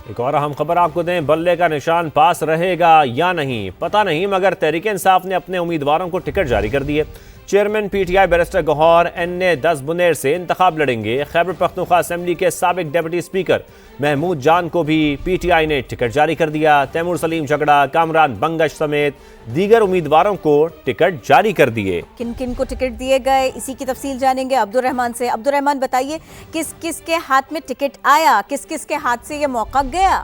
ایک اور اہم خبر آپ کو دیں، بلے کا نشان پاس رہے گا یا نہیں پتہ نہیں، مگر تحریک انصاف نے اپنے امیدواروں کو ٹکٹ جاری کر دیے۔ Chairman P T I barrister Gohar NA10 Buner سے انتخاب لڑیں گے۔ خیبر پختونخوا اسمبلی کے سابق ڈپٹی اسپیکر محمود جان کو بھی پی ٹی آئی نے ٹکٹ جاری کر دیا۔ تیمور سلیم جھگڑا، کامران بنگش سمیت دیگر امیدواروں کو ٹکٹ جاری کر دیے۔ کن کن کو ٹکٹ دیے گئے، اسی کی تفصیل جانیں گے عبدالرحمان سے۔ عبدالرحمان بتائیے، کس کس کے ہاتھ میں ٹکٹ آیا، کس کس کے ہاتھ سے یہ موقع گیا؟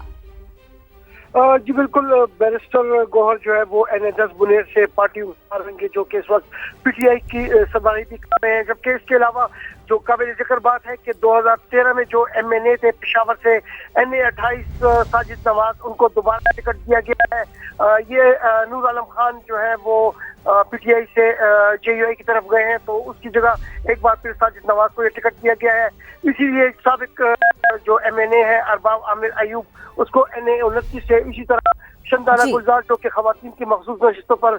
جی بالکل، بیرسٹر گوہر جو ہے وہ NA10 بنیر سے پارٹی امیدوار ہوں گے، جو کہ اس وقت پی ٹی آئی کی صدارتی کام میں ہیں، جبکہ اس کے علاوہ جو قابل ذکر بات ہے کہ 2013 میں جو MNA تھے پشاور سے NA28 ساجد نواز، ان کو دوبارہ ٹکٹ دیا گیا ہے۔ یہ نور عالم خان جو ہے وہ پی ٹی آئی سے JUI کی طرف گئے ہیں، تو اس کی جگہ ایک بار پھر ساجد نواز کو یہ ٹکٹ دیا گیا ہے۔ اسی لیے سابق جو MNA ہے ارباب عامر ایوب، اس کو NA29 سے، اسی طرح شندانہ گلزار جو کہ خواتین کی مخصوص نشستوں پر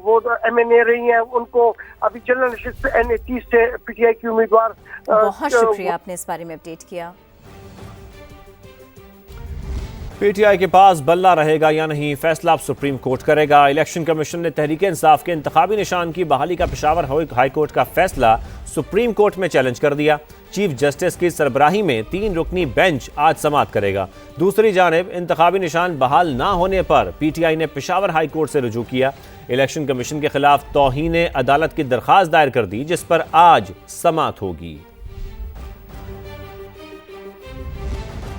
وہ MNA رہی ہیں، ان کو ابھی جنرل نشست NA30 سے پی ٹی آئی کی امیدوار۔ بہت شکریہ آپ نے اس بارے میں اپڈیٹ کیا۔ پی ٹی آئی کے پاس بلہ رہے گا یا نہیں، فیصلہ اب سپریم کورٹ کرے گا۔ الیکشن کمیشن نے تحریک انصاف کے انتخابی نشان کی بحالی کا پشاور ہائی کورٹ کا فیصلہ سپریم کورٹ میں چیلنج کر دیا۔ چیف جسٹس کی سربراہی میں 3 رکنی بینچ آج سماعت کرے گا۔ دوسری جانب انتخابی نشان بحال نہ ہونے پر پی ٹی آئی نے پشاور ہائی کورٹ سے رجوع کیا۔ الیکشن کمیشن کے خلاف توہین عدالت کی درخواست دائر کر دی، جس پر آج سماعت ہوگی۔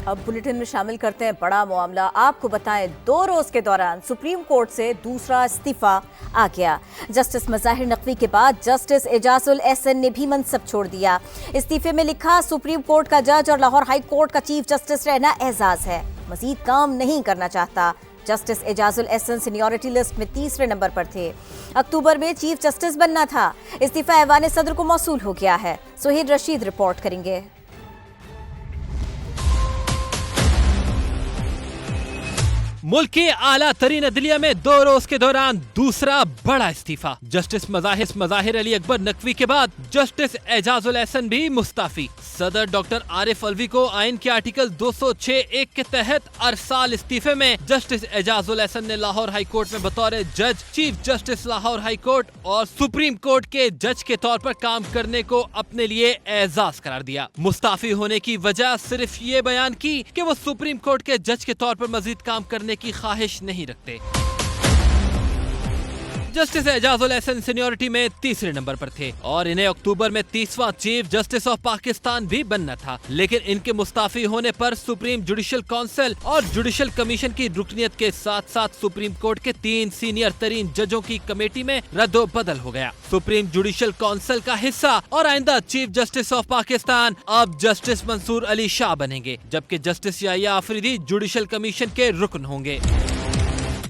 اب بلیٹن میں شامل کرتے ہیں بڑا معاملہ۔ آپ کو بتائیں، 2 روز کے دوران سپریم کورٹ سے دوسرا استعفیٰ آ گیا۔ جسٹس مظاہر نقوی کے بعد جسٹس اعجاز الاحسن نے بھی منصب چھوڑ دیا۔ استعفے میں لکھا، سپریم کورٹ کا جج اور لاہور ہائی کورٹ کا چیف جسٹس رہنا اعزاز ہے، مزید کام نہیں کرنا چاہتا۔ Justice Ijaz ul Ahsan seniority list میں 3 نمبر پر تھے، اکتوبر میں چیف جسٹس بننا تھا۔ استعفیٰ ایوان صدر کو موصول ہو گیا ہے۔ سہیل رشید رپورٹ کریں گے۔ ملک کے اعلیٰ ترین عدلیہ میں 2 روز کے دوران دوسرا بڑا استعفیٰ۔ جسٹس مظاہر علی اکبر نقوی کے بعد جسٹس اعجاز الاحسن بھی مستعفی۔ صدر ڈاکٹر عارف الوی کو آئین کے آرٹیکل 206(1) کے تحت ارسال استعفے میں جسٹس اعجاز الاحسن نے لاہور ہائی کورٹ میں بطور جج، chief justice Lahore high court اور سپریم کورٹ کے جج کے طور پر کام کرنے کو اپنے لیے اعزاز قرار دیا۔ مستعفی ہونے کی وجہ صرف یہ بیان کی کہ وہ سپریم کورٹ کے جج کے طور پر مزید کام کرنے کی خواہش نہیں رکھتے۔ جسٹس اعجاز الاحسن سینیورٹی میں 3 نمبر پر تھے اور انہیں اکتوبر میں 30واں چیف جسٹس آف پاکستان بھی بننا تھا، لیکن ان کے مستعفی ہونے پر سپریم جوڈیشل کونسل اور جوڈیشل کمیشن کی رکنیت کے ساتھ ساتھ سپریم کورٹ کے 3 سینئر ترین ججوں کی کمیٹی میں رد و بدل ہو گیا۔ سپریم جوڈیشل کونسل کا حصہ اور آئندہ چیف جسٹس آف پاکستان اب جسٹس منصور علی شاہ بنیں گے، جبکہ جسٹس یحییٰ آفریدی جوڈیشل کمیشن کے رکن ہوں گے۔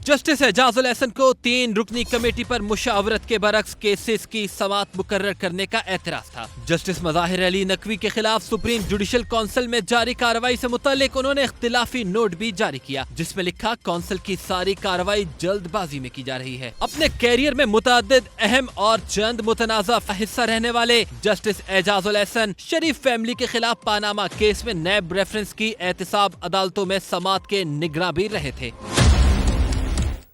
جسٹس اعجاز الاحسن کو 3 رکنی کمیٹی پر مشاورت کے برعکس کیسز کی سماعت مقرر کرنے کا اعتراض تھا۔ جسٹس مظاہر علی نقوی کے خلاف سپریم جوڈیشل کونسل میں جاری کارروائی سے متعلق انہوں نے اختلافی نوٹ بھی جاری کیا، جس میں لکھا، کونسل کی ساری کارروائی جلد بازی میں کی جا رہی ہے۔ اپنے کیریئر میں متعدد اہم اور چند متنازع حصہ رہنے والے جسٹس اعجاز الاحسن شریف فیملی کے خلاف پاناما کیس میں نیب ریفرنس کی احتساب عدالتوں میں سماعت کے نگراں بھی رہے تھے۔